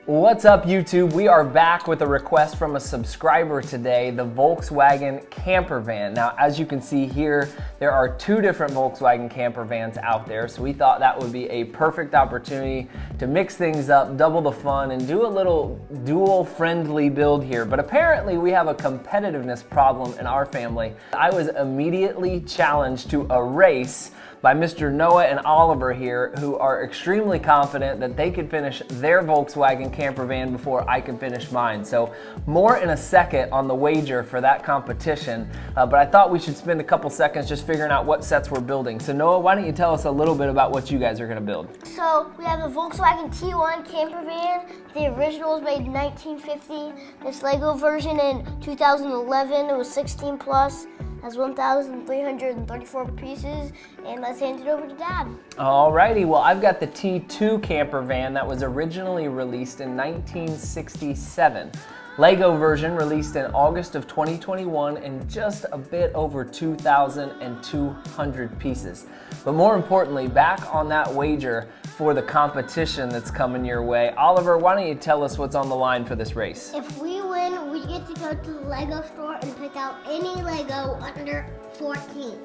What's up, YouTube? We are back with a request from a subscriber today, the Volkswagen camper van. Now, as you can see here, there are two different Volkswagen camper vans out there, so we thought that would be a perfect opportunity to mix things up, double the fun, and do a little dual-friendly build here. But apparently, we have a competitiveness problem in our family. I was immediately challenged to a race by Mr. Noah and Oliver here, who are extremely confident that they could finish their Volkswagen camper van before I could finish mine. So more in a second on the wager for that competition, but I thought we should spend a couple seconds just figuring out what sets we're building. So Noah, why don't you tell us a little bit about what you guys are gonna build? So we have the Volkswagen T1 camper van. The original was made in 1950. This Lego version in 2011, it was 16 plus. Has 1,334 pieces, and let's hand it over to Dad. Alrighty, well I've got the T2 camper van that was originally released in 1967. Lego version released in August of 2021 and just a bit over 2,200 pieces. But more importantly, back on that wager for the competition that's coming your way. Oliver, why don't you tell us what's on the line for this race? If we win, we get to go to the Lego store and pick out any Lego under 14.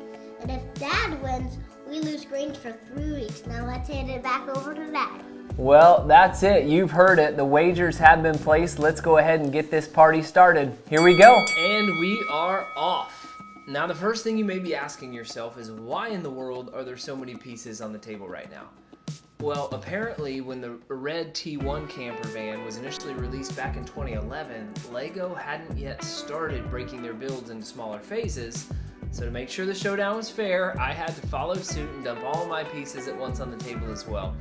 And if Dad wins, we lose green for 3 weeks. Now let's hand it back over to Dad. Well, that's it. You've heard it. The wagers have been placed. Let's go ahead and get this party started. Here we go. And we are off. Now, the first thing you may be asking yourself is, why in the world are there so many pieces on the table right now? Well, apparently when the red T1 camper van was initially released back in 2011, Lego hadn't yet started breaking their builds into smaller phases. So to make sure the showdown was fair, I had to follow suit and dump all my pieces at once on the table as well.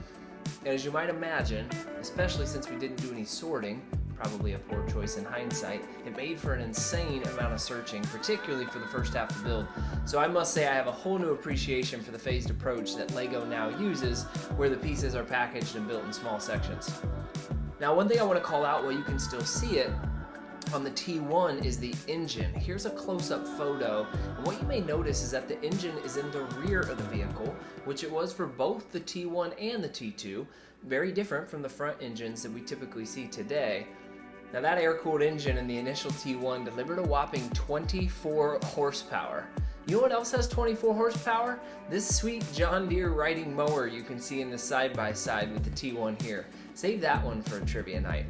And as you might imagine, especially since we didn't do any sorting, probably a poor choice in hindsight, it made for an insane amount of searching, particularly for the first half of the build. So I must say I have a whole new appreciation for the phased approach that Lego now uses, where the pieces are packaged and built in small sections. Now, one thing I want to call out while you can still see it on the T1 is the engine. Here's a close-up photo, and what you may notice is that the engine is in the rear of the vehicle, which it was for both the T1 and the T2, very different from the front engines that we typically see today. Now that air-cooled engine in the initial T1 delivered a whopping 24 horsepower. You know what else has 24 horsepower? This sweet John Deere riding mower you can see in the side-by-side with the T1 here. Save that one for a trivia night.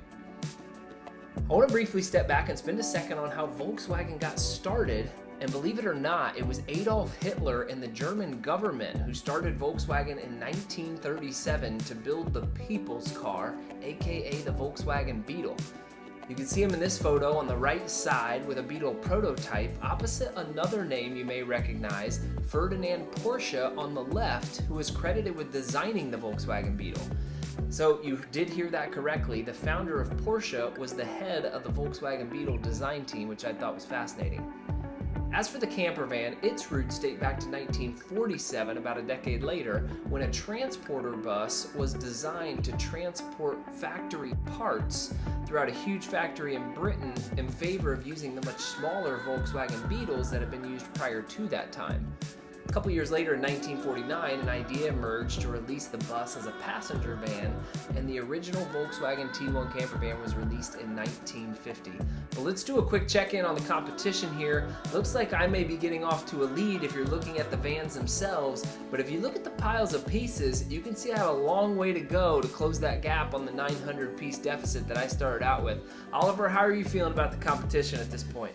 I want to briefly step back and spend a second on how Volkswagen got started, and believe it or not, it was Adolf Hitler and the German government who started Volkswagen in 1937 to build the people's car, aka the Volkswagen Beetle. You can see him in this photo on the right side with a Beetle prototype opposite another name you may recognize, Ferdinand Porsche, on the left, who is credited with designing the Volkswagen Beetle. So you did hear that correctly. The founder of Porsche was the head of the Volkswagen Beetle design team, which I thought was fascinating. As for the camper van, its roots date back to 1947, about a decade later, when a transporter bus was designed to transport factory parts throughout a huge factory in Britain in favor of using the much smaller Volkswagen Beetles that had been used prior to that time. A couple years later, in 1949, an idea emerged to release the bus as a passenger van, and the original Volkswagen T1 camper van was released in 1950. Well, let's do a quick check-in on the competition here. Looks like I may be getting off to a lead if you're looking at the vans themselves, but if you look at the piles of pieces, you can see I have a long way to go to close that gap on the 900-piece deficit that I started out with. Oliver, how are you feeling about the competition at this point?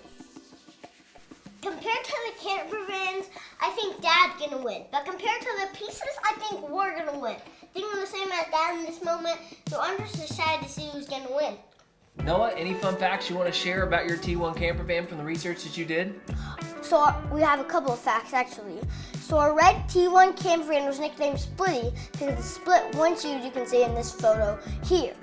Compared to the camper vans, I think Dad's gonna win. But compared to the pieces, I think we're gonna win. I think I'm the same as Dad in this moment, so I'm just excited to see who's gonna win. Noah, any fun facts you want to share about your T1 camper van from the research that you did? So we have a couple of facts actually. So our red T1 camper van was nicknamed Splitty because the split windshield you can see in this photo here.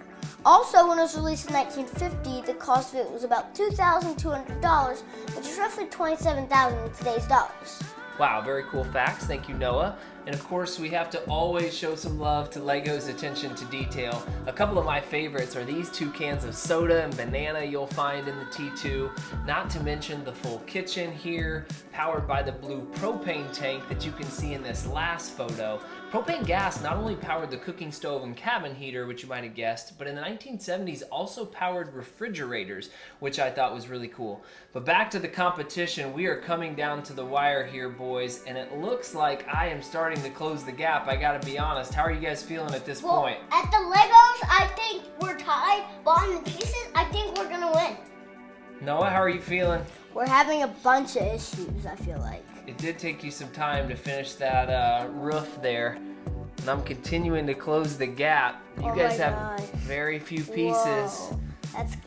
Also, when it was released in 1950, the cost of it was about $2,200, which is roughly $27,000 in today's dollars. Wow, very cool facts. Thank you, Noah. And of course, we have to always show some love to LEGO's attention to detail. A couple of my favorites are these 2 cans of soda and banana you'll find in the T2, not to mention the full kitchen here, powered by the blue propane tank that you can see in this last photo. Propane gas not only powered the cooking stove and cabin heater, which you might have guessed, but in the 1970s also powered refrigerators, which I thought was really cool. But back to the competition, we are coming down to the wire here, boys, and it looks like I am starting to close the gap. I gotta be honest. How are you guys feeling at this point? At the Legos, I think we're tied, but on the pieces, I think we're gonna win. Noah, how are you feeling? We're having a bunch of issues, I feel like. It did take you some time to finish that roof there, and I'm continuing to close the gap. You guys have very few pieces. Whoa.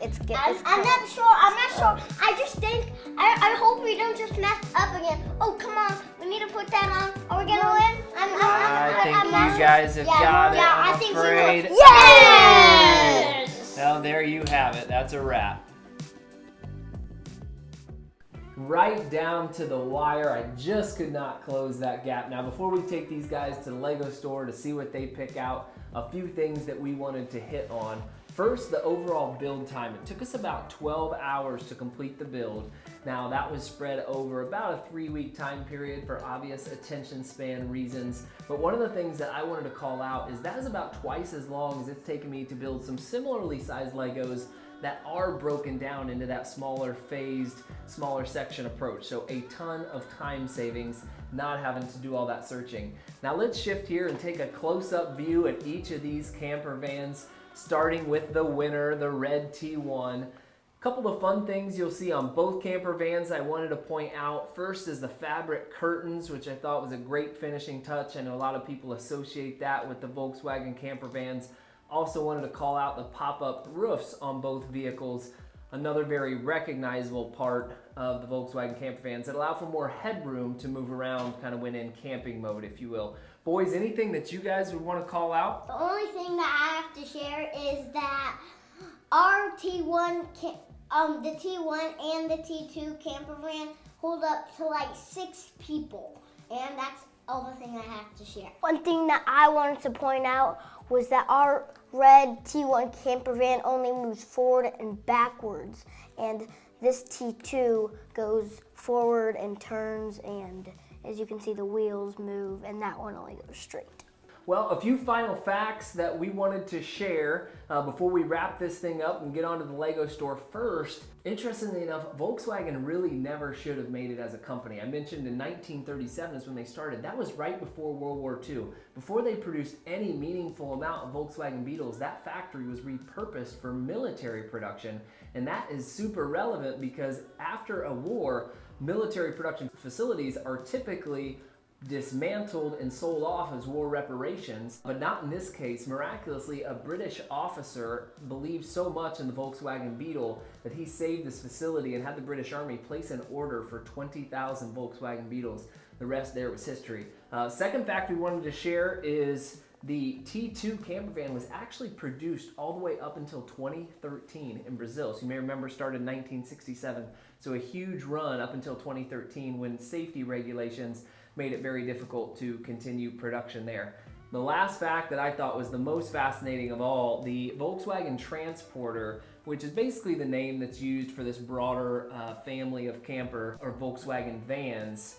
It's good. I'm not sure. I just think, I hope we don't just mess up again. Oh, come on. We need to put that on. Are we gonna win? I think you guys have got it. I'm I think afraid. we will. Yes! Well, there you have it. That's a wrap. Right down to the wire. I just could not close that gap. Now, before we take these guys to the Lego store to see what they pick out, a few things that we wanted to hit on. First, the overall build time. It took us about 12 hours to complete the build. Now, that was spread over about a 3-week time period for obvious attention span reasons. But one of the things that I wanted to call out is that is about twice as long as it's taken me to build some similarly sized Legos that are broken down into that smaller phased, smaller section approach. So a ton of time savings, not having to do all that searching. Now let's shift here and take a close-up view at each of these camper vans, starting with the winner, the red T1. Couple of fun things you'll see on both camper vans I wanted to point out. First is the fabric curtains, which I thought was a great finishing touch. I know a lot of people associate that with the Volkswagen camper vans. Also wanted to call out the pop-up roofs on both vehicles. Another very recognizable part of the Volkswagen camper vans that allow for more headroom to move around kind of when in camping mode, if you will. Boys, anything that you guys would want to call out? The only thing that I have to share is that our T1, the T1 and the T2 camper van hold up to like 6 people. And that's all the thing I have to share. One thing that I wanted to point out was that our red T1 camper van only moves forward and backwards, and this T2 goes forward and turns, and as you can see the wheels move, and that one only goes straight. Well, a few final facts that we wanted to share before we wrap this thing up and get onto the Lego store first. Interestingly enough, Volkswagen really never should have made it as a company. I mentioned in 1937 is when they started. That was right before World War II. Before they produced any meaningful amount of Volkswagen Beetles, that factory was repurposed for military production. And that is super relevant because after a war, military production facilities are typically dismantled and sold off as war reparations, but not in this case. Miraculously, a British officer believed so much in the Volkswagen Beetle that he saved this facility and had the British Army place an order for 20,000 Volkswagen Beetles. The rest there was history. Second fact we wanted to share is the T2 camper van was actually produced all the way up until 2013 in Brazil. So you may remember started in 1967. So a huge run up until 2013 when safety regulations made it very difficult to continue production there. The last fact that I thought was the most fascinating of all, the Volkswagen Transporter, which is basically the name that's used for this broader family of camper or Volkswagen vans,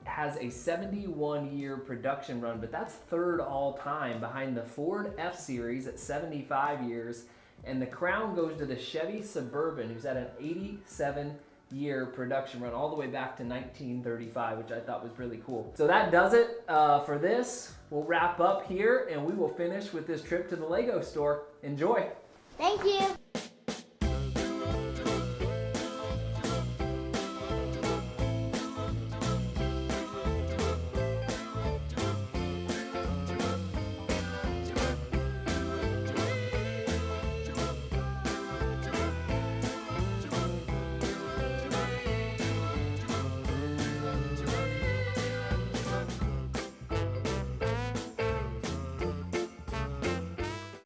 has a 71-year production run, but that's third all time behind the Ford F-Series at 75 years, and the crown goes to the Chevy Suburban, who's at an 87-year production run all the way back to 1935, which I thought was really cool. So that does it for this. We'll wrap up here and we will finish with this trip to the Lego store. Enjoy. Thank you.